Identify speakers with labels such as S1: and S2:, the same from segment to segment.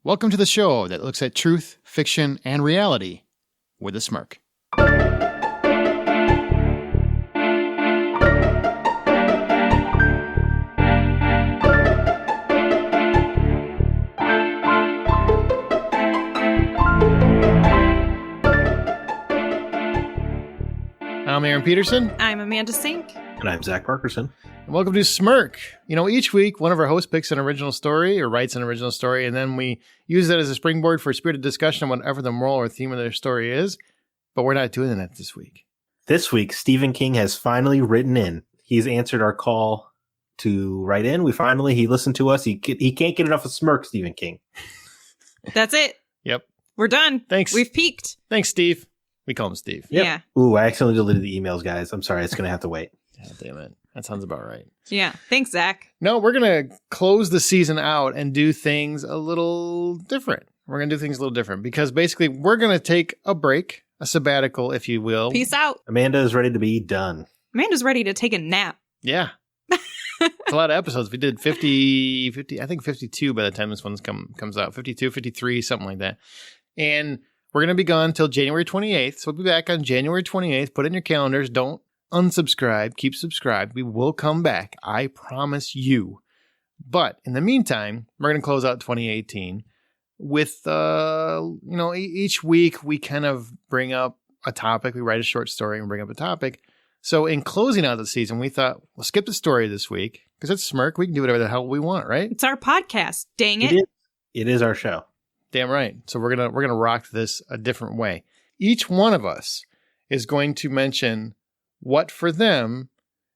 S1: Welcome to the show that looks at truth, fiction, and reality with a smirk. I'm Aaron Peterson.
S2: I'm Amanda Sink.
S3: And I'm Zach Parkerson.
S1: And welcome to Smirk. You know, each week, one of our hosts picks an original story or writes an original story, and then we use that as a springboard for spirited discussion on whatever the moral or theme of their story is. But we're not doing that this week.
S3: This week, Stephen King has finally written in. He's answered our call to write in. He listened to us. He can't get enough of Smirk, Stephen King.
S2: That's it.
S1: Yep.
S2: We're done.
S1: Thanks.
S2: We've peaked.
S1: Thanks, Steve. We call him Steve.
S3: Yep.
S2: Yeah.
S3: Ooh, I accidentally deleted the emails, guys. I'm sorry. It's going to have to wait.
S1: God damn it. That sounds about right.
S2: Yeah. Thanks, Zach.
S1: No, we're going to close the season out and do things a little different. We're going to do things a little different because basically we're going to take a break, a sabbatical, if you will.
S2: Peace out.
S3: Amanda is ready to be done.
S2: Amanda's ready to take a nap.
S1: Yeah. It's a lot of episodes. We did 50, I think 52 by the time this one comes out. 52, 53, something like that. And we're going to be gone until January 28th. So we'll be back on January 28th. Put it in your calendars. Don't unsubscribe. Keep subscribed. We will come back. I promise you. But in the meantime, we're going to close out 2018 with, each week we kind of bring up a topic. We write a short story and bring up a topic. So in closing out the season, we thought, we'll skip the story this week because it's Smirk. We can do whatever the hell we want, right?
S2: It's our podcast. Dang it.
S3: It is our show.
S1: Damn right. So we're gonna rock this a different way. Each one of us is going to mention what for them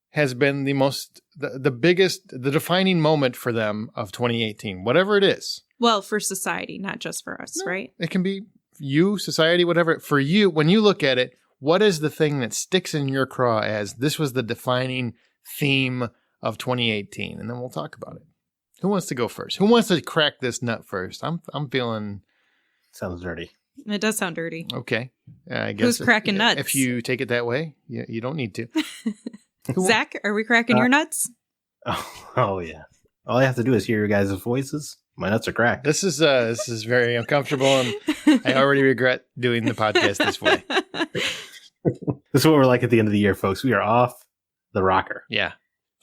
S1: has been the biggest, the defining moment for them of 2018, whatever it is.
S2: Well, for society, not just for us, right?
S1: It can be you, society, whatever. For you, when you look at it, what is the thing that sticks in your craw as this was the defining theme of 2018? And then we'll talk about it. Who wants to go first? Who wants to crack this nut first? I'm feeling...
S3: Sounds dirty.
S2: It does sound dirty.
S1: Okay. I guess
S2: Who's cracking nuts?
S1: If you take it that way, you don't need to.
S2: Zach, are we cracking your nuts?
S3: Oh, yeah. All I have to do is hear your guys' voices. My nuts are cracked.
S1: This is very uncomfortable, and I already regret doing the podcast this way.
S3: This is what we're like at the end of the year, folks. We are off the rocker.
S1: Yeah.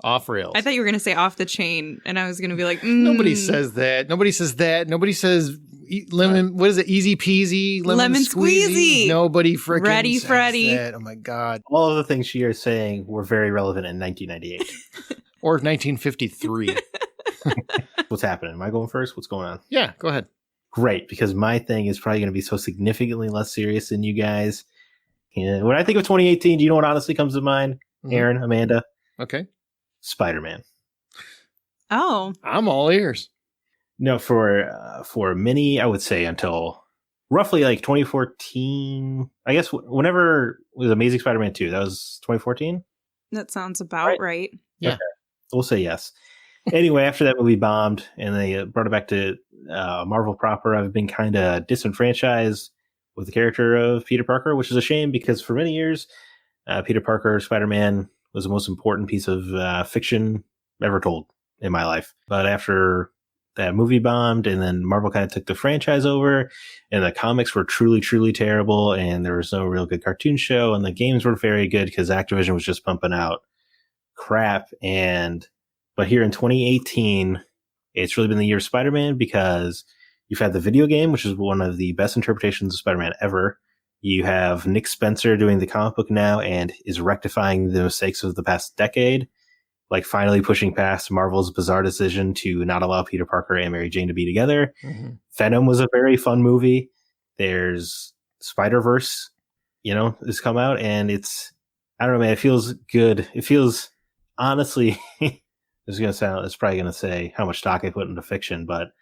S1: Off rails.
S2: I thought you were going to say off the chain, and I was going to be like,
S1: Nobody says that. Nobody says that. Nobody says lemon. What is it? Easy peasy. Lemon squeezy. Nobody freaking
S2: Ready,
S1: says
S2: Freddy.
S1: that. Oh my God.
S3: All of the things she is saying were very relevant in 1998.
S1: Or 1953.
S3: What's happening? Am I going first? What's going on?
S1: Yeah, go ahead.
S3: Great, because my thing is probably going to be so significantly less serious than you guys. And when I think of 2018, do you know what honestly comes to mind? Aaron, Amanda?
S1: Okay.
S3: Spider-Man.
S2: Oh.
S1: I'm all ears.
S3: No, for many, I would say until roughly like 2014. I guess whenever was Amazing Spider-Man 2, that was 2014?
S2: That sounds about right.
S1: Yeah.
S3: Okay. We'll say yes. Anyway, after that movie bombed and they brought it back to Marvel proper, I've been kind of disenfranchised with the character of Peter Parker, which is a shame because for many years, Peter Parker, Spider-Man, was the most important piece of fiction ever told in my life. But after that movie bombed and then Marvel kind of took the franchise over and the comics were truly, truly terrible and there was no real good cartoon show and the games were very good because Activision was just pumping out crap. But here in 2018, it's really been the year of Spider-Man because you've had the video game, which is one of the best interpretations of Spider-Man ever. You have Nick Spencer doing the comic book now and is rectifying the mistakes of the past decade, like finally pushing past Marvel's bizarre decision to not allow Peter Parker and Mary Jane to be together. Mm-hmm. Venom was a very fun movie. There's Spider-Verse, has come out and I don't know, man, it feels good. It feels, honestly, it's probably going to say how much stock I put into fiction, but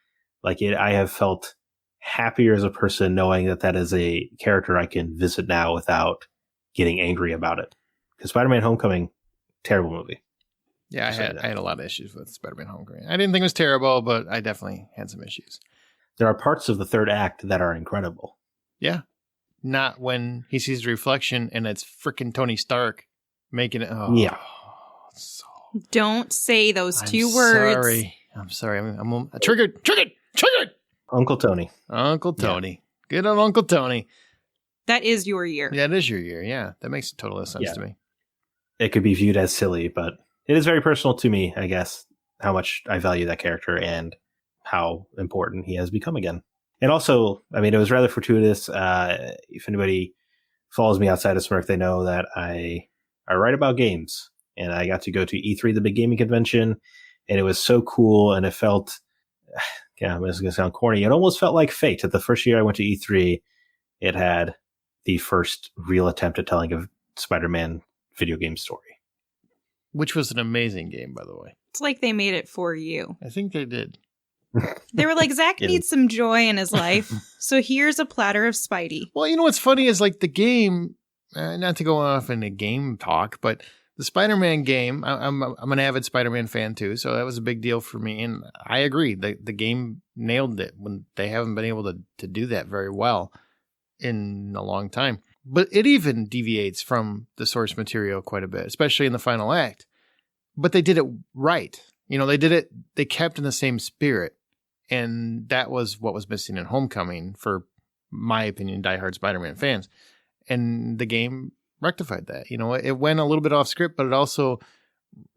S3: I have felt happier as a person knowing that is a character I can visit now without getting angry about it. Because Spider-Man Homecoming, terrible movie.
S1: Yeah, I had a lot of issues with Spider-Man Homecoming. I didn't think it was terrible, but I definitely had some issues.
S3: There are parts of the third act that are incredible.
S1: Yeah. Not when he sees the reflection and it's freaking Tony Stark making it. Oh,
S3: yeah.
S2: Don't say those two words.
S1: I'm sorry. I'm triggered.
S3: Uncle Tony.
S1: Uncle Tony. Yeah. Good old Uncle Tony.
S2: That is your year.
S1: Yeah, it is your year. Yeah, that makes total sense to me.
S3: It could be viewed as silly, but it is very personal to me, I guess, how much I value that character and how important he has become again. And also, I mean, it was rather fortuitous. If anybody follows me outside of Smirk, they know that I write about games. And I got to go to E3, the big gaming convention, and it was so cool. And it felt, yeah, this is going to sound corny. It almost felt like fate. At the first year I went to E3, it had the first real attempt at telling a Spider-Man video game story.
S1: Which was an amazing game, by the way.
S2: It's like they made it for you.
S1: I think they did.
S2: They were like, Zach needs some joy in his life, so here's a platter of Spidey.
S1: Well, you know what's funny is like the game, not to go off into game talk, but the Spider-Man game, I'm an avid Spider-Man fan too, so that was a big deal for me. And I agree, the game nailed it when they haven't been able to do that very well in a long time. But it even deviates from the source material quite a bit, especially in the final act. But they did it right. You know, they kept in the same spirit. And that was what was missing in Homecoming, for my opinion, diehard Spider-Man fans. And the game rectified that. You know, it went a little bit off script, but it also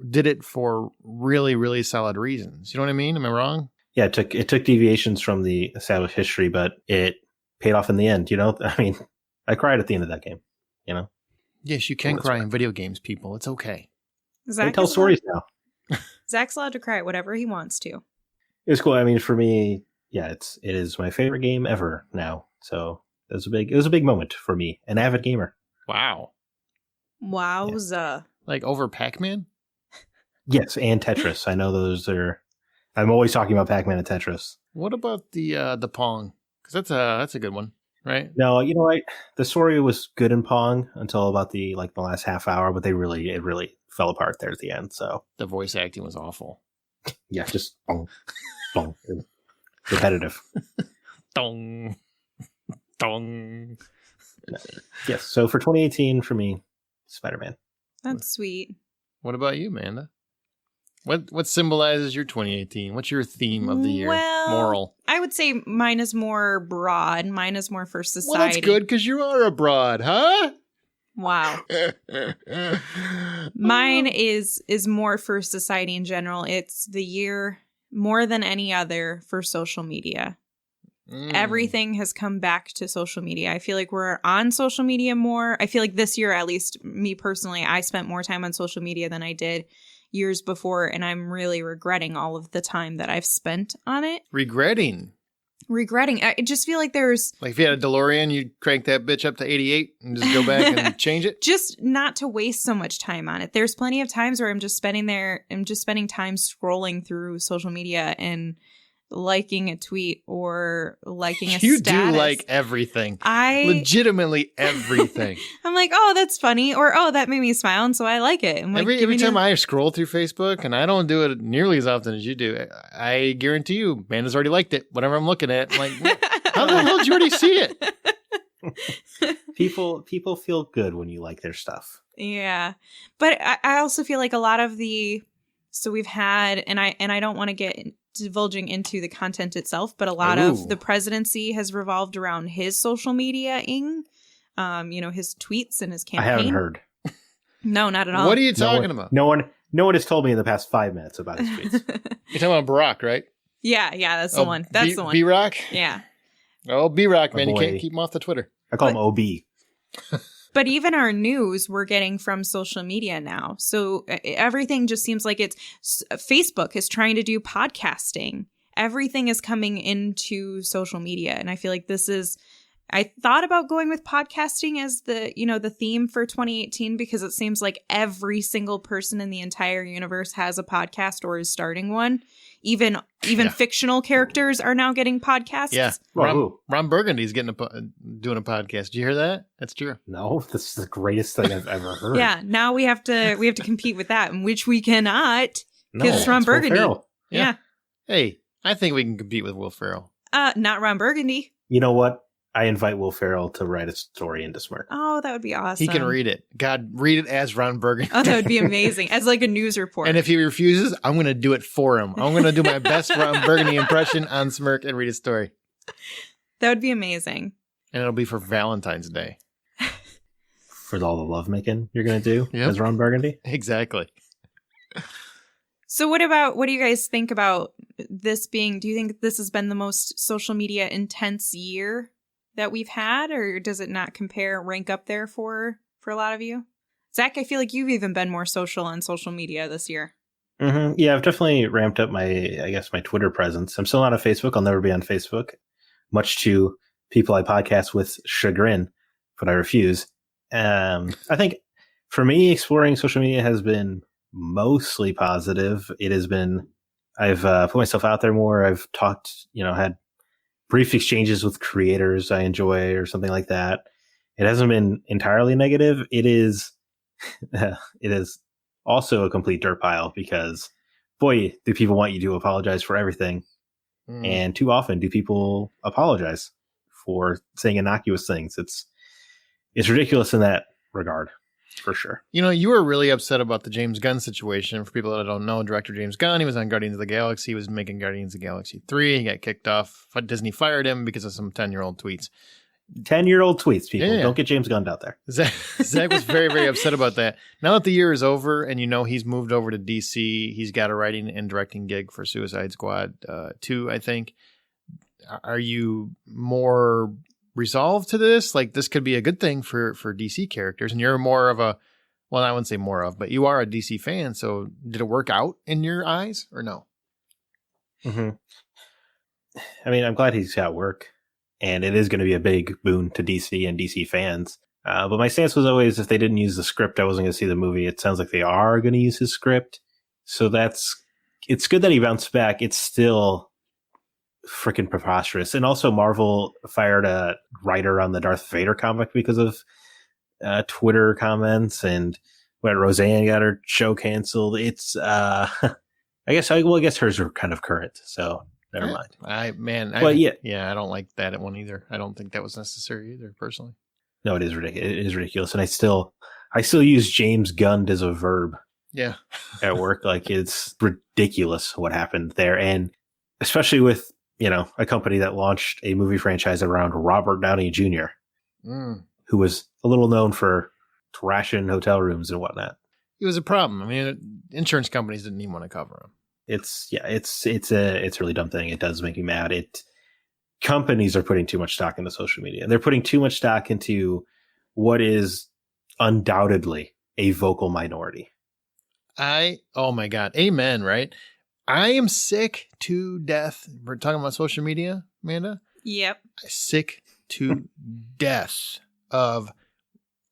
S1: did it for really, really solid reasons. You know what I mean? Am I wrong?
S3: Yeah, it took deviations from the established history, but it paid off in the end. You know, I mean, I cried at the end of that game. You know.
S1: Yes, you can cry in video games, people. It's okay.
S3: I tell stories now.
S2: Zach's allowed to cry at whatever he wants to.
S3: It was cool. I mean, for me, yeah, it is my favorite game ever now. So it was a big moment for me, an avid gamer.
S1: Wow.
S2: Wowza. Yeah.
S1: Like over Pac-Man?
S3: Yes, and Tetris. I know those are. I'm always talking about Pac-Man and Tetris.
S1: What about the Pong? Because that's a good one, right?
S3: No, you know what? The story was good in Pong until about the last half hour, but it really fell apart there at the end. So
S1: the voice acting was awful.
S3: Yeah, just bong, bong, repetitive.
S1: Dong, dong.
S3: Yes. So for 2018, for me, Spider-Man.
S2: That's sweet.
S1: What about you, Amanda? What symbolizes your 2018? What's your theme of the year?
S2: Well,
S1: moral.
S2: I would say mine is more broad. Mine is more for society.
S1: Well, that's good because you are abroad, huh?
S2: Wow. Mine is more for society in general. It's the year more than any other for social media. Everything has come back to social media. I feel like we're on social media more. I feel like this year, at least me personally, I spent more time on social media than I did years before, and I'm really regretting all of the time that I've spent on it.
S1: Regretting.
S2: I just feel like there's...
S1: Like if you had a DeLorean, you'd crank that bitch up to 88 and just go back and change it?
S2: Just not to waste so much time on it. There's plenty of times where I'm just spending time scrolling through social media and liking a tweet or liking a
S1: you
S2: status.
S1: You do like everything. Legitimately everything.
S2: I'm like, oh, that's funny. Or, oh, that made me smile, and so I like it. I'm like,
S1: every time I scroll through Facebook, and I don't do it nearly as often as you do, I guarantee you, Amanda's already liked it. Whatever I'm looking at, I'm like, how the hell did you already see it?
S3: People feel good when you like their stuff.
S2: Yeah. But I also feel like a lot of so we've had, and I don't want to get divulging into the content itself, but a lot of the presidency has revolved around his social media-ing, his tweets and his campaign.
S3: I haven't heard.
S2: No, not at all.
S1: What are you talking about?
S3: No one has told me in the past 5 minutes about his tweets.
S1: You're talking about Barack, right?
S2: Yeah, that's the one. That's the one.
S1: B-Rock?
S2: Yeah.
S1: Oh, B-Rock, man. You can't keep him off the Twitter.
S3: I call him OB.
S2: But even our news, we're getting from social media now. So everything just seems like Facebook is trying to do podcasting. Everything is coming into social media. And I feel like I thought about going with podcasting as the theme for 2018, because it seems like every single person in the entire universe has a podcast or is starting one. Even fictional characters are now getting podcasts.
S1: Yeah, Ron Burgundy's doing a podcast. Did you hear that? That's true.
S3: No, this is the greatest thing I've ever heard.
S2: Yeah, now we have to compete with that, in which we cannot because it's Ron Burgundy. Yeah.
S1: Hey, I think we can compete with Will Ferrell.
S2: Not Ron Burgundy.
S3: You know what? I invite Will Ferrell to write a story into Smirk.
S2: Oh, that would be awesome.
S1: He can read it. God, read it as Ron Burgundy.
S2: Oh, that would be amazing. As like a news report.
S1: And if he refuses, I'm going to do it for him. I'm going to do my best Ron Burgundy impression on Smirk and read a story.
S2: That would be amazing.
S1: And it'll be for Valentine's Day.
S3: For all the lovemaking you're going to do as Ron Burgundy?
S1: Exactly.
S2: So what do you guys think about this being, do you think this has been the most social media intense year that we've had, or does it not rank up there for a lot of you? Zach, I feel like you've even been more social on social media this year.
S3: Mm-hmm. Yeah, I've definitely ramped up my Twitter presence. I'm still not on Facebook. I'll never be on Facebook, much to people I podcast with chagrin, but I refuse. I think for me, exploring social media has been mostly positive. It has been, I've put myself out there more. I've talked, had brief exchanges with creators I enjoy or something like that. It hasn't been entirely negative. It is also a complete dirt pile because, boy, do people want you to apologize for everything. And too often do people apologize for saying innocuous things. It's ridiculous in that regard, for sure.
S1: You were really upset about the James Gunn situation. For people that don't know, director James Gunn, he was on Guardians of the Galaxy. He was making Guardians of the Galaxy 3. He got kicked off. Disney fired him because of some 10-year-old tweets.
S3: 10-year-old tweets, people.
S1: Yeah.
S3: Don't get James Gunn out there.
S1: Zach was very, very upset about that. Now that the year is over and he's moved over to DC, he's got a writing and directing gig for Suicide Squad 2, I think. Are you more resolved to this? Like, this could be a good thing for DC characters, and you're more of I wouldn't say more of, but you are a DC fan, so did it work out in your eyes or no?
S3: Mm-hmm. I mean, I'm glad he's got work. And it is going to be a big boon to DC and DC fans. But my stance was always, if they didn't use the script, I wasn't going to see the movie. It sounds like they are going to use his script. So it's good that he bounced back. It's still freaking preposterous. And also Marvel fired a writer on the Darth Vader comic because of Twitter comments, and when Roseanne got her show canceled. It's, I guess hers are kind of current. So never mind. I don't like that one either. I don't think that was necessary either, personally. No, it is ridiculous. It is ridiculous, and I still use James Gunn as a verb.
S1: Yeah,
S3: at work, like it's ridiculous what happened there, and especially with a company that launched a movie franchise around Robert Downey Jr., who was a little known for trashing hotel rooms and whatnot.
S1: It was a problem. I mean, insurance companies didn't even want to cover him.
S3: It's a really dumb thing. It does make me mad. Companies are putting too much stock into social media. They're putting too much stock into what is undoubtedly a vocal minority.
S1: Oh my God. Amen. Right. I am sick to death. We're talking about social media, Amanda.
S2: Yep.
S1: Sick to death of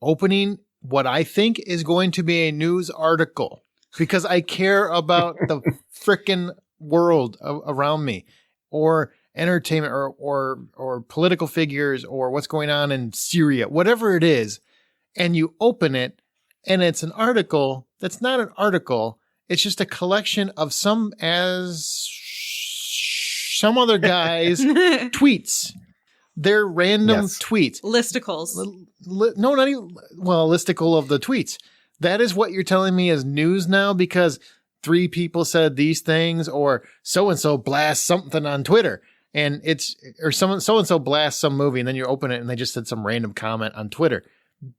S1: opening what I think is going to be a news article, because I care about the frickin' world around me, or entertainment, or political figures, or what's going on in Syria, whatever it is. And you open it and it's an article that's not an article. It's just a collection of some other guy's tweets. They're random tweets.
S2: Listicles.
S1: No, not even. Well, a listicle of the tweets. That is what you're telling me is news now, because 3 people said these things, or so-and-so blasts something on Twitter, and or so-and-so blasts some movie, and then you open it and they just said some random comment on Twitter.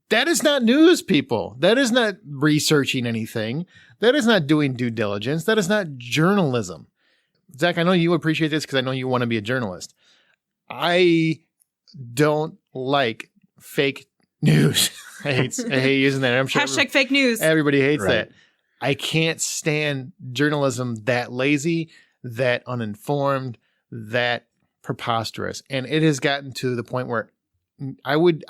S1: That is not news, people. That is not researching anything. That is not doing due diligence. That is not journalism. Zach, I know you appreciate this because I know you want to be a journalist. I don't like fake news. I hate using that. I'm sure
S2: hashtag fake news.
S1: Everybody hates that. I can't stand journalism that lazy, that uninformed, that preposterous. And it has gotten to the point where I would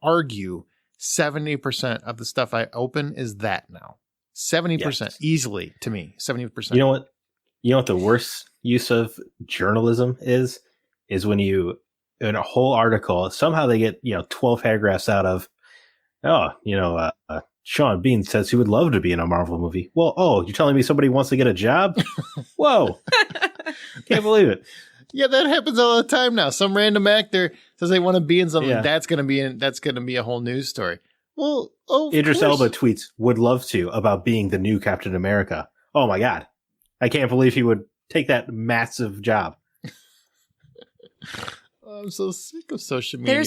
S1: argue 70% of the stuff I open is that now. 70% easily to me. 70%.
S3: You know what the worst use of journalism is when you, in a whole article, somehow they get 12 paragraphs out of, Sean Bean says he would love to be in a Marvel movie. Well, you're telling me somebody wants to get a job? Whoa. Can't believe it.
S1: Yeah, that happens all the time now. Some random actor says they want to be in something.
S3: Yeah.
S1: That's gonna be a whole news story. Well,
S3: Idris Elba tweets, would love to, about being the new Captain America. Oh my God. I can't believe he would take that massive job.
S1: I'm so sick of social media.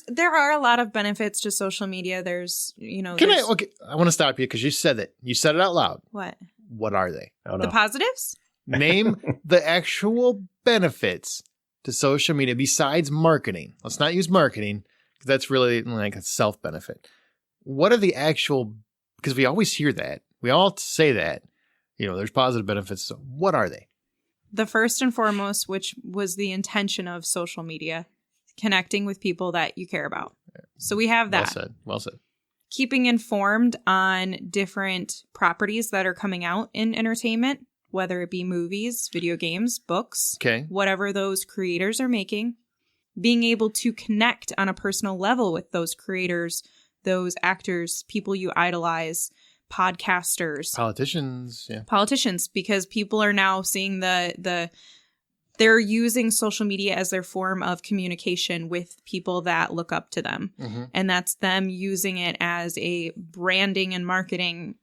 S2: There are a lot of benefits to social media. There's,
S1: I want to stop you because you said it. You said it out loud.
S2: What?
S1: What are they?
S3: Oh, no.
S2: The positives?
S1: Name the actual benefits to social media besides marketing. Let's not use marketing because that's really like a self-benefit. What are the actual, because we always hear that. We all say that, there's positive benefits. So what are they?
S2: The first and foremost, which was the intention of social media, connecting with people that you care about. So we have that.
S1: Well said.
S2: Keeping informed on different properties that are coming out in entertainment, whether it be movies, video games, books, whatever those creators are making. Being able to connect on a personal level with those creators, those actors, people you idolize, podcasters, politicians, because people are now seeing they're using social media as their form of communication with people that look up to them. Mm-hmm. And that's them using it as a branding and marketing,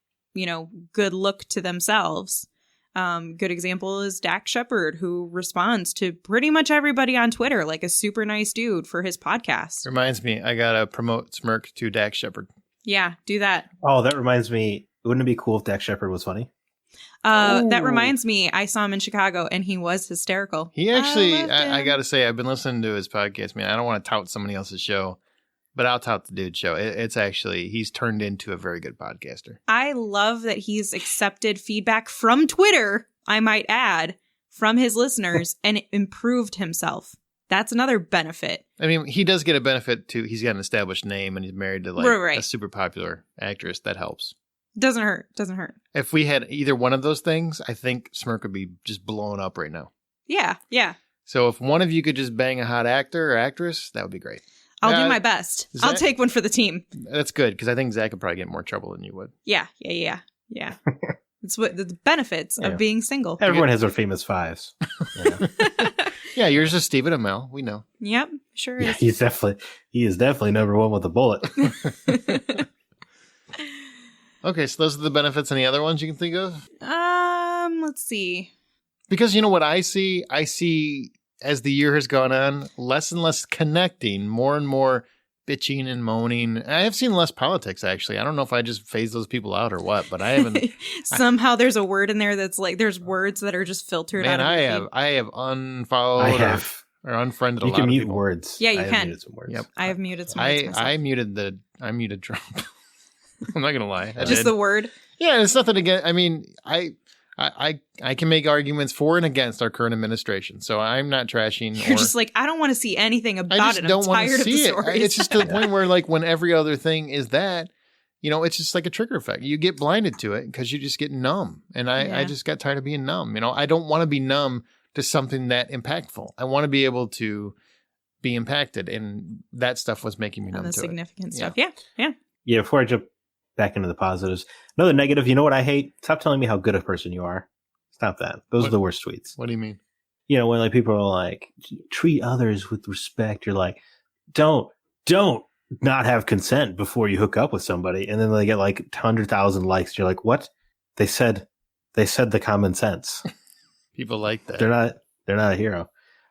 S2: good look to themselves. Good example is Dak Shepard, who responds to pretty much everybody on Twitter like a super nice dude for his podcast.
S1: Reminds me, I got to promote Smirk to Dak Shepard.
S2: Yeah, do that.
S3: Oh, that reminds me. Wouldn't it be cool if Dak Shepard was funny?
S2: That reminds me, I saw him in Chicago and he was hysterical.
S1: He actually, I got to say, I've been listening to his podcast, man. I don't want to tout somebody else's show, but I'll tout the dude's show. It's actually, he's turned into a very good podcaster.
S2: I love that he's accepted feedback from Twitter, I might add, from his listeners and improved himself. That's another benefit.
S1: I mean, he does get a benefit too. He's got an established name and he's married to a super popular actress. That helps.
S2: Doesn't hurt.
S1: If we had either one of those things, I think Smirk would be just blown up right now.
S2: Yeah.
S1: So if one of you could just bang a hot actor or actress, that would be great.
S2: I'll do my best. I'll take one for the team.
S1: That's good, because I think Zach would probably get more trouble than you would.
S2: Yeah. It's what the benefits of being single.
S3: Everyone has their famous fives.
S1: Yeah, yours is Stephen Amell. We know.
S2: Yep, sure is.
S3: He is definitely number one with a bullet.
S1: Okay, so those are the benefits. Any other ones you can think of?
S2: Let's see.
S1: Because you know what I see? I see, as the year has gone on, less and less connecting, more and more bitching and moaning. I have seen less politics, actually. I don't know if I just phase those people out or what, but I haven't.
S2: Somehow there's a word in there that's like, there's words that are just filtered out of
S1: I have unfollowed or unfriended a lot of people.
S3: You can mute words.
S2: Yeah, you can.
S3: Muted some words.
S2: Yep. I have muted some words myself.
S1: I muted Trump. I'm not gonna lie.
S2: Just the word.
S1: Yeah, it's nothing against. I mean, I can make arguments for and against our current administration, so I'm not trashing.
S2: You're just like, I don't want to see anything about it. I'm tired of the stories.
S1: It's just to the point where, like, when every other thing is that, it's just like a trigger effect. You get blinded to it because you just get numb, and I just got tired of being numb. I don't want to be numb to something that impactful. I want to be able to be impacted, and that stuff was making me numb to it.
S2: The significant stuff.
S3: Yeah. Before I jump back into the positives, another negative. You know what I hate? Stop telling me how good a person you are. Stop that. Those are the worst tweets.
S1: What do you mean?
S3: When like people are like, treat others with respect. You're like, don't not have consent before you hook up with somebody, and then they get like 100,000 likes. You're like, what? They said the common sense.
S1: People like that.
S3: They're not a hero.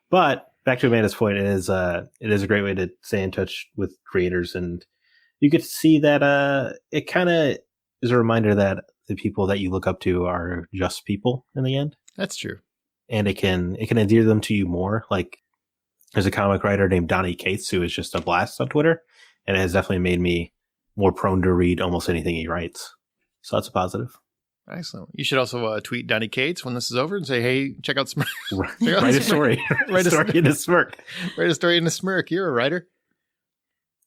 S3: But back to Amanda's point, it is a great way to stay in touch with creators, and you get to see that it kind of is a reminder that the people that you look up to are just people in the end.
S1: That's true.
S3: And it can endear them to you more. Like, there's a comic writer named Donnie Cates who is just a blast on Twitter, and it has definitely made me more prone to read almost anything he writes. So that's a positive.
S1: Excellent. You should also tweet Donnie Cates when this is over and say, hey, check out Smirk.
S3: Write a story. Write a story in a Smirk.
S1: Write a story in a Smirk. You're a writer.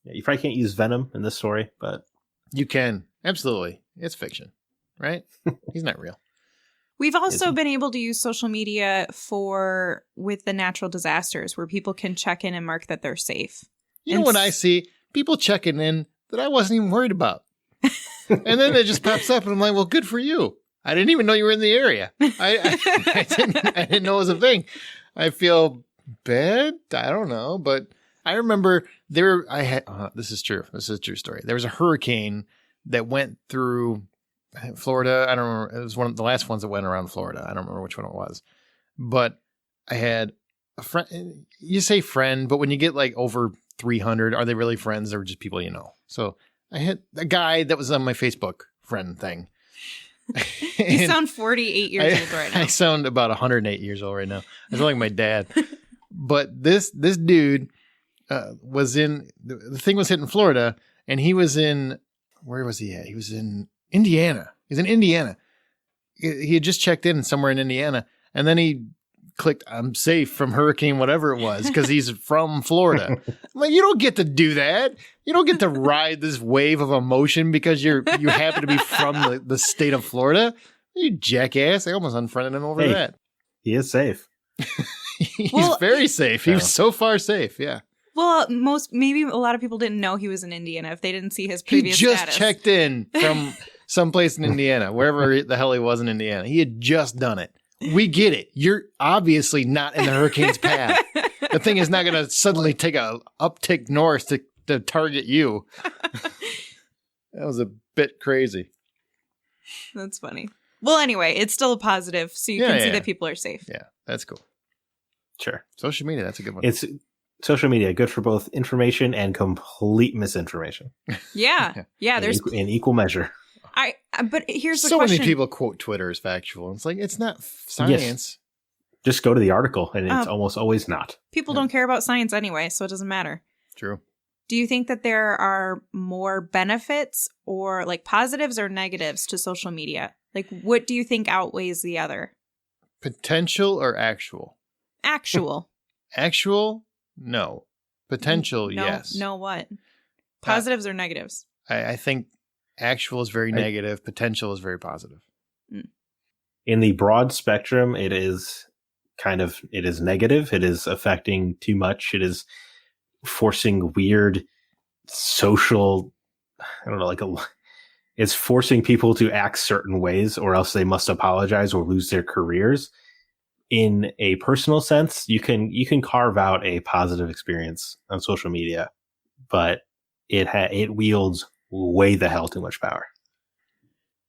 S3: Yeah, you probably can't use Venom in this story, but
S1: you can. Absolutely. It's fiction, right? He's not real.
S2: We've also been able to use social media with the natural disasters where people can check in and mark that they're safe.
S1: You know what I see? People checking in that I wasn't even worried about. And then it just pops up and I'm like, well, good for you. I didn't even know you were in the area. I didn't know it was a thing. I feel bad. I don't know, but I remember this is true. This is a true story. There was a hurricane that went through Florida. I don't remember. It was one of the last ones that went around Florida. I don't remember which one it was, but I had a friend. You say friend, but when you get like over 300, are they really friends or just people you know? So I had a guy that was on my Facebook friend thing.
S2: You sound 48 years old right now.
S1: I sound about 108 years old right now. I sound like my dad. But this dude was in, the thing was hit in Florida, and he was in, where was he at? He was in Indiana. He's in Indiana. He had just checked in somewhere in Indiana, and then he clicked, I'm safe from hurricane whatever it was, because he's from Florida. I'm like, you don't get to do that. You don't get to ride this wave of emotion because you happen to be from the state of Florida. You jackass. I almost unfriended him over that.
S3: He is safe.
S1: He's very safe. He was so far safe, yeah.
S2: Well, maybe a lot of people didn't know he was in Indiana if they didn't see his previous
S1: He just
S2: status.
S1: checked in from someplace in Indiana, wherever the hell he was in Indiana. He had just done it. We get it. You're obviously not in the hurricane's path. The thing is not going to suddenly take a uptick north to target you. That was a bit crazy.
S2: That's funny. Well, anyway, it's still a positive, so you can see that people are safe.
S1: Yeah, that's cool.
S3: Sure.
S1: Social media, that's a good one.
S3: It's social media, good for both information and complete misinformation.
S2: Yeah. Yeah, there's
S3: in equal measure.
S2: But here's the
S1: so
S2: question.
S1: many people quote Twitter as factual. It's like, it's not science.
S3: Yes. Just go to the article, and it's almost always not.
S2: People don't care about science anyway, so it doesn't matter.
S1: True.
S2: Do you think that there are more benefits or like positives or negatives to social media? Like, what do you think outweighs the other?
S1: Potential or actual?
S2: Actual.
S1: Actual? No. Potential,
S2: No,
S1: yes.
S2: No what? Positives or negatives?
S1: I think actual is very negative. Potential is very positive.
S3: In the broad spectrum, it is negative. It is affecting too much. It is forcing weird social, it's forcing people to act certain ways or else they must apologize or lose their careers. In a personal sense, you can carve out a positive experience on social media, but it wields way the hell too much power.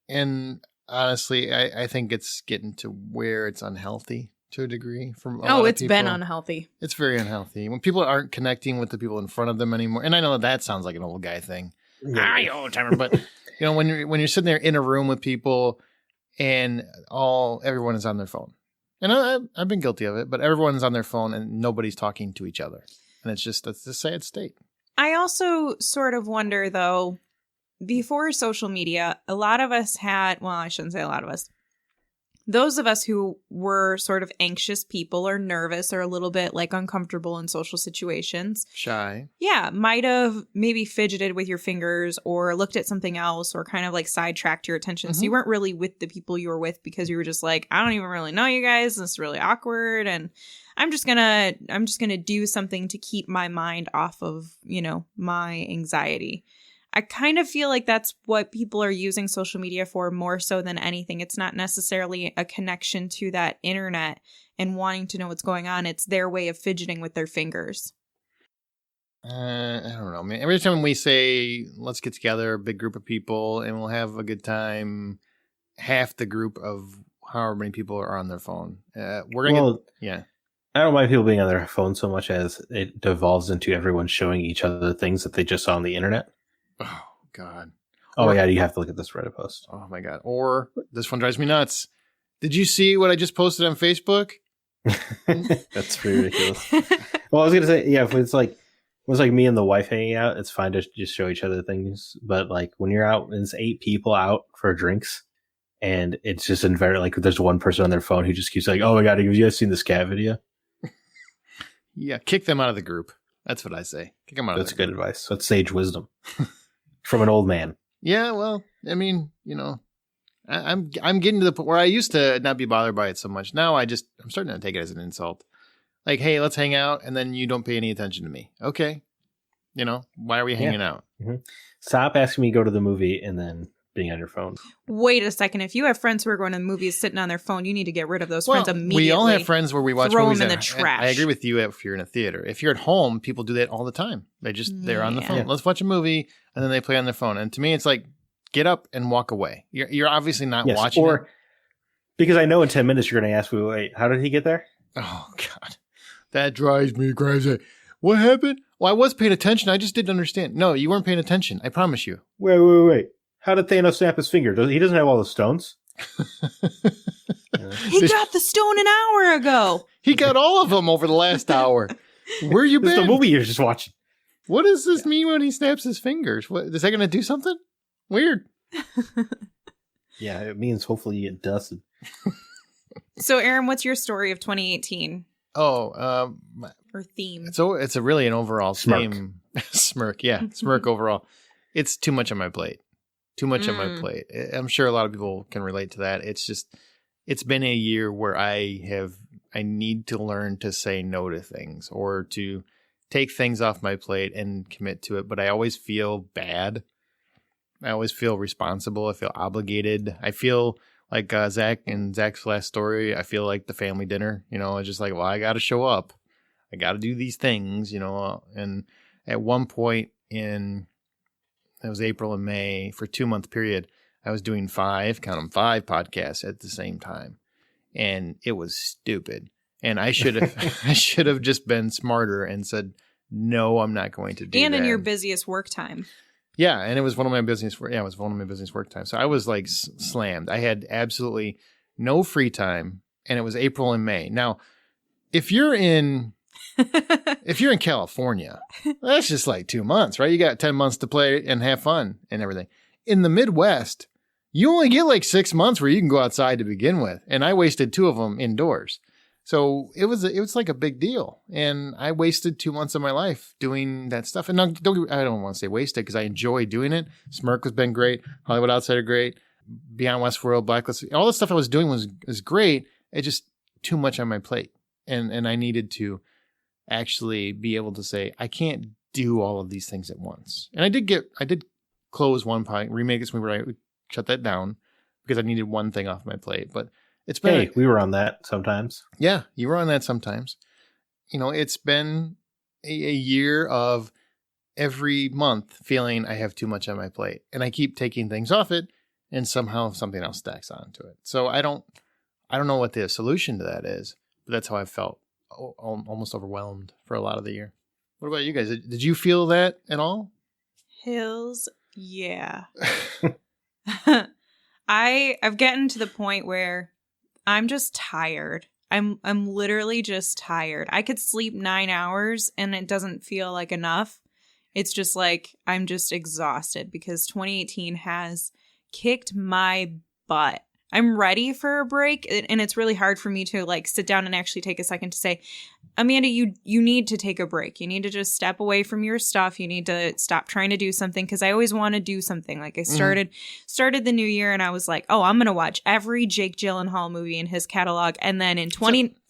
S1: And honestly, I think it's getting to where it's unhealthy to a degrry.
S2: It's been unhealthy.
S1: It's very unhealthy. When people aren't connecting with the people in front of them anymore, and I know that sounds like an old guy thing. You old timer, but when you're sitting there in a room with people and everyone is on their phone. And I've been guilty of it, but everyone's on their phone and nobody's talking to each other. And that's a sad state.
S2: I also sort of wonder, though, before social media, a lot of us I shouldn't say a lot of us. Those of us who were sort of anxious people or nervous or a little bit like uncomfortable in social situations.
S1: Shy.
S2: Yeah, might have maybe fidgeted with your fingers or looked at something else or kind of like sidetracked your attention. Mm-hmm. So you weren't really with the people you were with because you were just like, I don't even really know you guys. This is really awkward. And I'm just gonna do something to keep my mind off of, my anxiety. I kind of feel like that's what people are using social media for more so than anything. It's not necessarily a connection to that internet and wanting to know what's going on. It's their way of fidgeting with their fingers.
S1: I don't know, man. Every time we say, let's get together, a big group of people, and we'll have a good time, half the group of however many people are on their phone. We're going to yeah.
S3: I don't mind people being on their phone so much as it devolves into everyone showing each other things that they just saw on the internet.
S1: Oh, God.
S3: You have to look at this Reddit post.
S1: Oh, my God. Or this one drives me nuts. Did you see what I just posted on Facebook?
S3: That's pretty ridiculous. Well, I was going to say, yeah, if it's like me and the wife hanging out, it's fine to just show each other things. But like when you're out and it's 8 people out for drinks and it's just there's one person on their phone who just keeps like, oh my God, have you guys seen this cat video?
S1: Yeah, kick them out of the group. That's what I say. Kick them out of the group.
S3: That's good advice. That's sage wisdom. From an old man.
S1: Yeah, well, I mean, I'm getting to the point where I used to not be bothered by it so much. Now I'm starting to take it as an insult. Like, hey, let's hang out, and then you don't pay any attention to me. Okay. Why are we hanging out?
S3: Mm-hmm. Stop asking me to go to the movie and then being on your phone.
S2: Wait a second. If you have friends who are going to the movies sitting on their phone, you need to get rid of those friends immediately.
S1: We all have friends where we watch
S2: Throw
S1: movies
S2: them in
S1: and
S2: the trash.
S1: I agree with you if you're in a theater. If you're at home, people do that all the time. They're on the phone.
S3: Yeah.
S1: Let's watch a movie, and then they play on their phone. And to me, it's like, get up and walk away. You're obviously not watching it.
S3: Because I know in 10 minutes you're going to ask me, wait, how did he get there?
S1: Oh, God. That drives me crazy. What happened? Well, I was paying attention. I just didn't understand. No, you weren't paying attention. I promise you.
S3: Wait. How did Thanos snap his finger? He doesn't have all the stones.
S2: He got the stone an hour ago.
S1: He got all of them over the last hour. Where you been?
S3: This is the movie you're just watching.
S1: What does this mean when he snaps his fingers? What, is that going to do something? Weird.
S3: Yeah, it means hopefully you get dusted.
S2: So, Aaron, what's your story of 2018?
S1: Oh,
S2: or theme?
S1: So it's really an overall
S3: Smirk.
S1: theme. Smirk, yeah. Smirk overall. It's too much on my plate. Too much on my plate. I'm sure a lot of people can relate to that. It's been a year where I need to learn to say no to things or to take things off my plate and commit to it. But I always feel bad. I always feel responsible. I feel obligated. I feel like Zach's last story. I feel like the family dinner, it's just like, well, I got to show up. I got to do these things, and at one point it was April and May for a 2-month period, I was doing 5 podcasts at the same time. And it was stupid. And I should have just been smarter and said, no, I'm not going to do that.
S2: And in your busiest work time.
S1: Yeah. And it was one of my business work times. So I was like slammed. I had absolutely no free time. And it was April and May. Now, if you're in California, that's just like 2 months, right? You got 10 months to play and have fun and everything. In the Midwest, you only get like 6 months where you can go outside to begin with. And I wasted 2 of them indoors. So it was like a big deal. And I wasted 2 months of my life doing that stuff. And I don't want to say wasted because I enjoy doing it. Smirk has been great. Hollywood Outsider, great. Beyond Westworld, Blacklist, all the stuff I was doing was great. It's just too much on my plate. And I needed to actually be able to say, I can't do all of these things at once. And I did close one remake this movie where I shut that down because I needed one thing off my plate. But it's been
S3: we were on that sometimes.
S1: Yeah, you were on that sometimes. It's been a year of every month feeling I have too much on my plate. And I keep taking things off it and somehow something else stacks onto it. So I don't know what the solution to that is, but that's how I felt. Almost overwhelmed for a lot of the year. What about you guys? Did you feel that at all?
S2: Hills, yeah. I've gotten to the point where I'm just tired. I'm literally just tired. I could sleep 9 hours and it doesn't feel like enough. It's just like I'm just exhausted because 2018 has kicked my butt. I'm ready for a break, and it's really hard for me to like sit down and actually take a second to say, Amanda, you need to take a break. You need to just step away from your stuff. You need to stop trying to do something because I always want to do something. Like I started the new year and I was like, oh, I'm going to watch every Jake Gyllenhaal movie in his catalog. And then in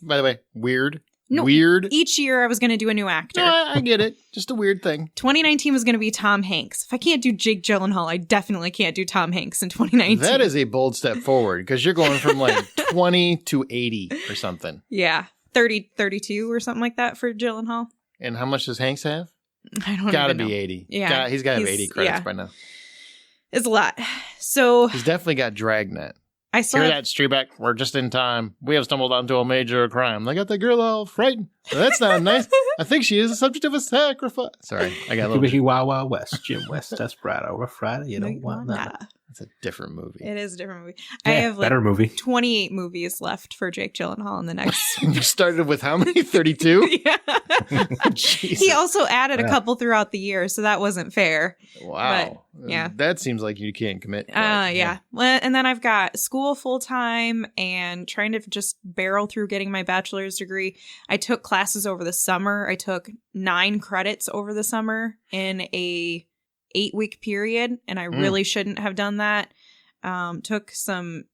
S1: by the way, weird.
S2: Each year I was going to do a new actor.
S1: No, I get it. Just a weird thing.
S2: 2019 was going to be Tom Hanks. If I can't do Jake Gyllenhaal, I definitely can't do Tom Hanks in 2019.
S1: That is a bold step forward because you're going from like 20 to 80 or something.
S2: Yeah. 32 or something like that for Gyllenhaal.
S1: And how much does Hanks have?
S2: I don't know.
S1: Gotta be 80.
S2: Yeah.
S1: He's got to have 80 credits by now.
S2: It's a lot. So
S1: he's definitely got Dragnet.
S2: I saw
S1: that, Strebeck. We're just in time. We have stumbled onto a major crime. They got the girl all frightened. That's not nice. I think she is the subject of a sacrifice. Sorry, I got a little.
S3: Wild Wild West, Jim West, Desperado, Rough Friday. You don't want that.
S1: It's a different movie.
S2: It is a different movie.
S3: Yeah,
S2: I have like
S3: better movie.
S2: 28 movies left for Jake Gyllenhaal in the next.
S1: You started with how many? 32?
S2: Yeah.
S1: Jesus.
S2: He also added a couple throughout the year, so that wasn't fair.
S1: Wow.
S2: But, yeah.
S1: That seems like you can't commit.
S2: Yeah. Well, and then I've got school full time and trying to just barrel through getting my bachelor's degree. I took classes over the summer. I took 9 credits over the summer in a 8-week period, and I really shouldn't have done that. Took some,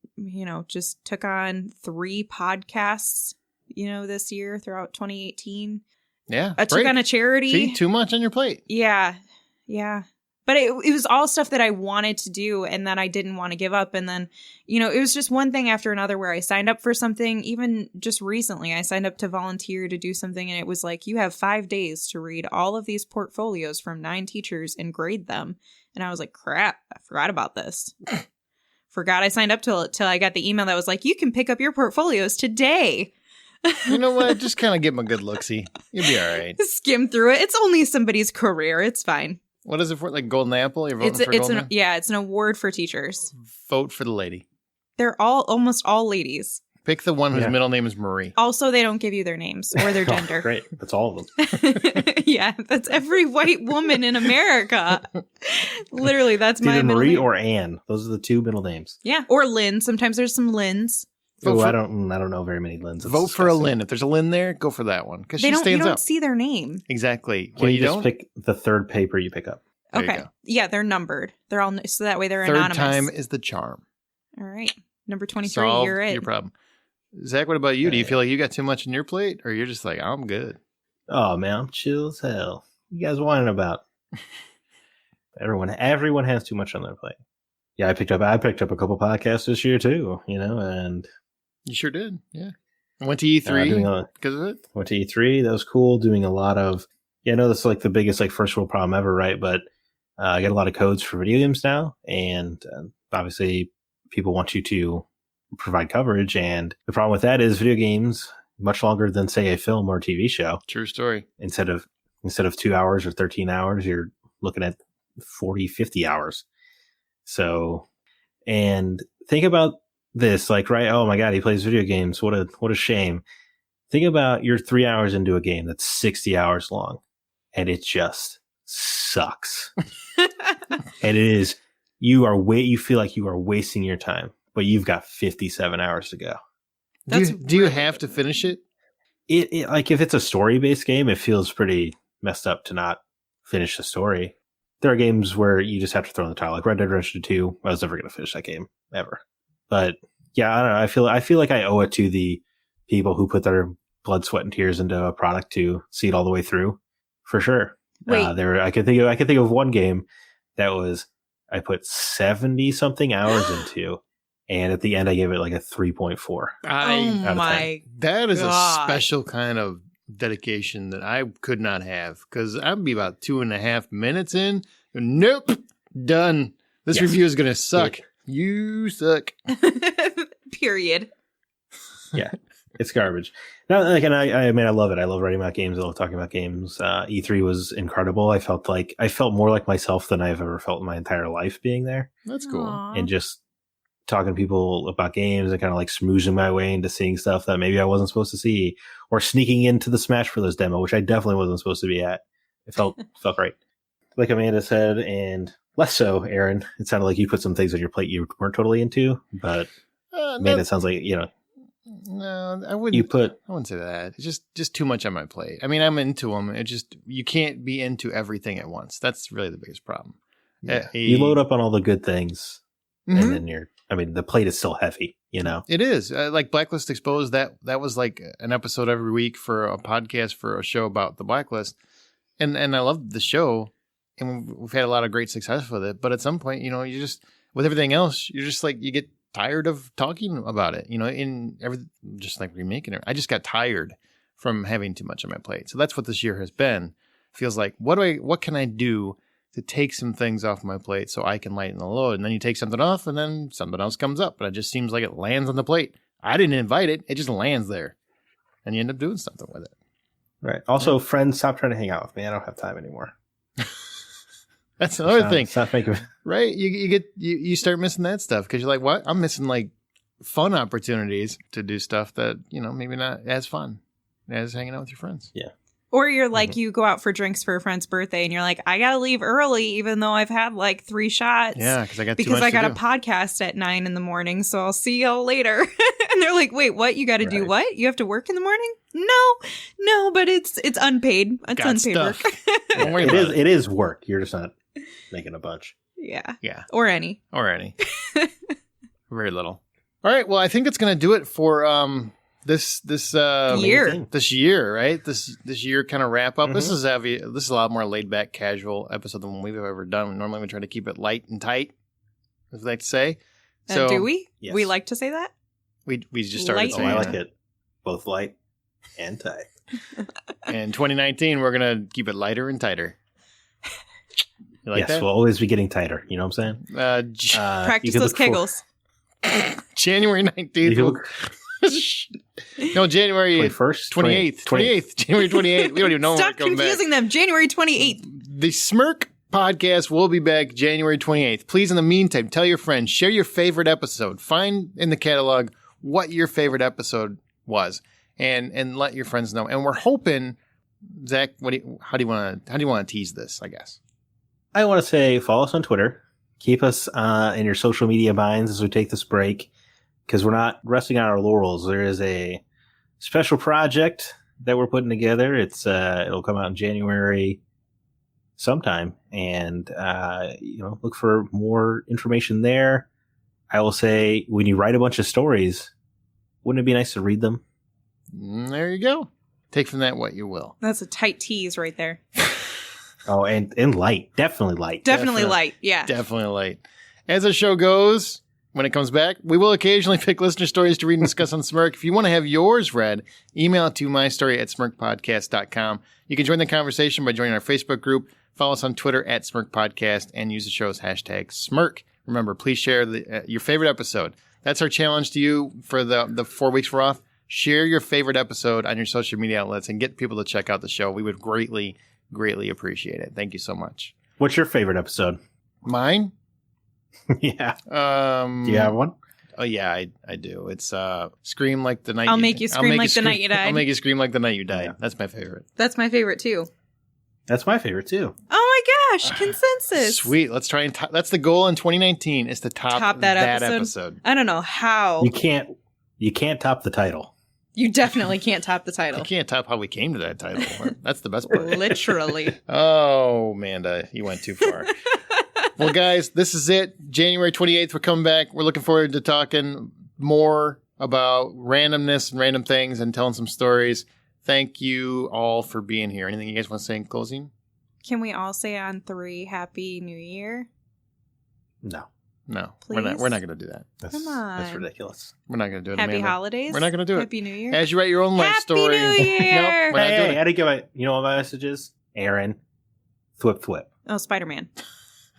S2: just took on 3 podcasts, this year throughout 2018.
S1: Yeah.
S2: I took on a charity.
S1: See, too much on your plate.
S2: Yeah. Yeah. But it was all stuff that I wanted to do and that I didn't want to give up. And then, it was just one thing after another where I signed up for something. Even just recently, I signed up to volunteer to do something. And it was like, you have 5 days to read all of these portfolios from 9 teachers and grade them. And I was like, crap, I forgot about this. Forgot I signed up till I got the email that was like, you can pick up your portfolios today.
S1: You know what? Just kind of give them a good look-see. You'll be all right.
S2: Skim through it. It's only somebody's career. It's fine.
S1: What is it for? Like Golden Apple? You're voting for Golden Apple?
S2: It's an award for teachers.
S1: Vote for the lady.
S2: They're almost all ladies.
S1: Pick the one whose middle name is Marie.
S2: Also, they don't give you their names or their gender.
S3: Great. That's all of them.
S2: Yeah, that's every white woman in America. Literally, that's my
S3: either
S2: middle
S3: Marie
S2: name.
S3: or Anne. Those are the 2 middle names.
S2: Yeah, or Lynn. Sometimes there's some Lynn's.
S3: I don't know very many Lynn's.
S1: Vote for a Lynn. If there's a Lynn there, go for that one because she stands
S2: you don't
S1: up.
S2: see their name.
S1: Exactly.
S3: Well, you just pick the 3rd paper you pick up.
S1: There you
S2: Okay.
S1: go.
S2: Yeah, they're numbered. They're all so that way they're
S1: 3rd
S2: anonymous.
S1: time is the charm.
S2: All right, number 23.
S1: Solve
S2: You're it.
S1: your problem. Zach, what about you? Do you feel like you got too much on your plate, or you're just like, I'm good?
S3: Oh man, I'm chill as hell. You guys whining about? Everyone has too much on their plate. Yeah, I picked up a couple podcasts this year too. And
S1: You sure did. Yeah. I went to E3 because of it.
S3: Went to E3. That was cool. Doing a lot of. Yeah, I know that's like the biggest like first world problem ever, right? But I get a lot of codes for video games now, and obviously people want you to provide coverage. And the problem with that is video games much longer than say a film or a TV show.
S1: True story.
S3: Instead of 2 hours or 13 hours, you're looking at 40, 50 hours. So, and think about this, like, right? Oh my God, he plays video games. What a shame. Think about you're 3 hours into a game that's 60 hours long, and it just sucks. And it is, you feel like you are wasting your time, but you've got 57 hours to go.
S1: Do you have to finish it?
S3: It like if it's a story-based game, it feels pretty messed up to not finish the story. There are games where you just have to throw in the towel, like Red Dead Redemption 2. I was never going to finish that game ever. But yeah, I don't know. I feel like I owe it to the people who put their blood, sweat, and tears into a product to see it all the way through, for sure.
S2: Wait.
S3: I could think of one game that I put 70 something hours into, and at the end I gave it like a 3.4.
S2: Oh my!
S1: That is
S2: God.
S1: a special kind of dedication that I could not have, because I'd be about 2.5 minutes in. Nope, done. This review is gonna suck. You suck.
S2: Period.
S3: Yeah, it's garbage. No, like, and I mean, I love it. I love writing about games. I love talking about games. E3 was incredible. I felt more like myself than I've ever felt in my entire life being there.
S1: That's cool.
S2: Aww.
S3: And just talking to people about games and kind of like smoozing my way into seeing stuff that maybe I wasn't supposed to see, or sneaking into the Smash Bros. Demo, which I definitely wasn't supposed to be at. It felt great. Like Amanda said, and less so, Aaron. It sounded like you put some things on your plate you weren't totally into, but Amanda, it sounds like,
S1: No, I wouldn't. I wouldn't say that. It's just too much on my plate. I mean, I'm into them. You can't be into everything at once. That's really the biggest problem.
S3: Yeah. You load up on all the good things, and then the plate is still heavy.
S1: It is. Like Blacklist Exposed. That was like an episode every week for a podcast for a show about the Blacklist, and I loved the show, and we've had a lot of great success with it. But at some point, you just with everything else, you're just like you get tired of talking about it, just like remaking it. I just got tired from having too much on my plate. So that's what this year has been. Feels like, what can I do to take some things off my plate so I can lighten the load? And then you take something off and then something else comes up, but it just seems like it lands on the plate. I didn't invite it. It just lands there and you end up doing something with it.
S3: Right. Also, friends, stop trying to hang out with me. I don't have time anymore.
S1: That's another thing.
S3: Stop making...
S1: Right? You start missing that stuff because you're like, what? I'm missing like fun opportunities to do stuff that, maybe not as fun as hanging out with your friends.
S3: Yeah.
S2: Or you're like, you go out for drinks for a friend's birthday and you're like, I got to leave early, even though I've had like 3 shots.
S1: Yeah, because I got
S2: a podcast at 9 a.m. So I'll see y'all later. And they're like, wait, what? You got to do what? You have to work in the morning? No, but it's unpaid. It's
S1: got
S2: unpaid
S1: stuff.
S2: work.
S1: Don't worry about it.
S3: It is work. You're just not making a bunch.
S2: Yeah.
S1: Or
S2: any. Very
S1: little. All right. Well, I think that's going to do it for this
S2: Year.
S1: this year, right? This year kind of wrap up.
S3: Mhm.
S1: This is heavy. This is a lot more laid back, casual episode than we've ever done. Normally, we try to keep it light and tight, as we like to say. So
S2: Do we?
S3: Yes.
S2: We like to say that?
S1: we just started
S2: Light.
S3: Oh,
S1: saying
S3: I like
S1: it.
S3: it. Both light and tight.
S1: In 2019, we're gonna keep it lighter and tighter. You like
S3: Yes,
S1: that?
S3: we'll always be getting tighter. You know what I'm saying?
S2: Practice
S3: you can
S2: those
S3: look for-
S2: Kegels.
S1: January 19th.
S3: You can look
S1: No, January
S3: 21st,
S1: 28th. 28th. January 28th. We don't even know when
S2: Stop
S1: we're coming back.
S2: confusing them. January 28th.
S1: The Smirk podcast will be back January 28th. Please, in the meantime, tell your friends, share your favorite episode. Find in the catalog what your favorite episode was, and let your friends know. And we're hoping, Zach, how do you want to tease this? I guess.
S3: I want to say follow us on Twitter. Keep us in your social media minds as we take this break, because we're not resting on our laurels. There is a special project that we're putting together. It'll come out in January sometime, and look for more information there. I will say, when you write a bunch of stories, wouldn't it be nice to read them?
S1: There you go. Take from that what you will.
S2: That's a tight tease right there.
S3: Oh, and light. Definitely light.
S2: Definitely light. Yeah.
S1: Definitely light. As the show goes, when it comes back, we will occasionally pick listener stories to read and discuss on Smirk. If you want to have yours read, email it to mystory@smirkpodcast.com. You can join the conversation by joining our Facebook group, follow us on Twitter @SmirkPodcast, and use the show's hashtag Smirk. Remember, please share your favorite episode. That's our challenge to you for the 4 weeks we're off. Share your favorite episode on your social media outlets and get people to check out the show. We would greatly, greatly appreciate it. Thank you so much.
S3: What's your favorite episode?
S1: Mine?
S3: Yeah.
S1: Do
S3: Do you have one?
S1: Oh yeah, I do. It's Scream Like the Night.
S2: I'll make you scream like the night you died.
S1: I'll make you scream like the night you died.
S3: Yeah.
S1: That's my favorite.
S2: That's my favorite too.
S3: That's my favorite too.
S2: Oh my gosh, consensus.
S1: Sweet. Let's try and that's the goal in 2019 is to top
S2: that
S1: episode.
S2: I don't know how.
S3: You can't top the title.
S2: You definitely can't top the title.
S1: You can't top how we came to that title. That's the best part.
S2: Literally.
S1: Oh, Amanda, you went too far. Well, guys, this is it. January 28th, we're coming back. We're looking forward to talking more about randomness and random things and telling some stories. Thank you all for being here. Anything you guys want to say in closing?
S2: Can we all say on 3 Happy New Year?
S3: No.
S1: No,
S2: Please?
S1: we're not going to do that.
S3: That's,
S2: Come on.
S3: That's ridiculous.
S1: We're not going to do it.
S2: Happy
S1: Amanda.
S2: holidays?
S1: We're not going to do it.
S2: Happy New Year?
S1: As you write your own life
S2: Happy
S1: story.
S2: New Year!
S1: Nope, we're not doing
S3: Hey,
S1: it.
S3: I didn't give you know what my message is? Aaron, thwip,
S2: Oh, Spider-Man.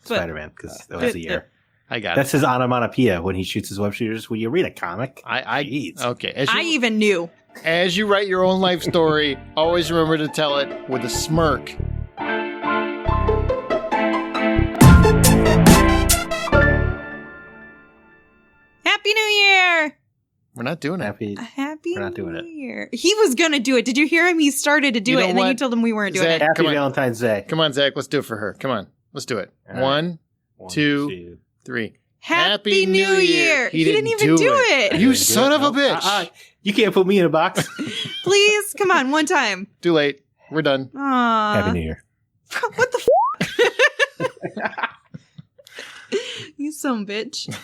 S3: Spider-Man, because that was the year.
S1: I got
S3: That's
S1: it.
S3: his onomatopoeia when he shoots his web shooters. When you read a comic, Jeez.
S1: Okay.
S2: I even knew.
S1: As you write your own life story, always remember to tell it with a smirk.
S2: Happy New Year!
S1: We're not doing it.
S3: Happy.
S2: Happy
S3: We're not doing
S2: New
S3: it.
S2: Year. He was going to do it. Did you hear him? He started to do
S1: You
S2: it,
S1: know
S2: and then
S1: what?
S2: you told him we weren't doing
S1: Zach,
S2: it.
S3: Happy
S1: Come on.
S3: Valentine's Day.
S1: Come on, Zach. Let's do it for her. Come on. Let's do it.
S3: All right.
S1: One,
S3: 1,
S1: two,
S3: 2.
S1: 3.
S2: Happy New Year! He didn't even do it.
S1: You son of a bitch.
S3: You can't put me in a box.
S2: Please, come on, one time.
S1: Too late. We're done.
S2: Aww.
S3: Happy New Year.
S2: What the f***? You son of a bitch.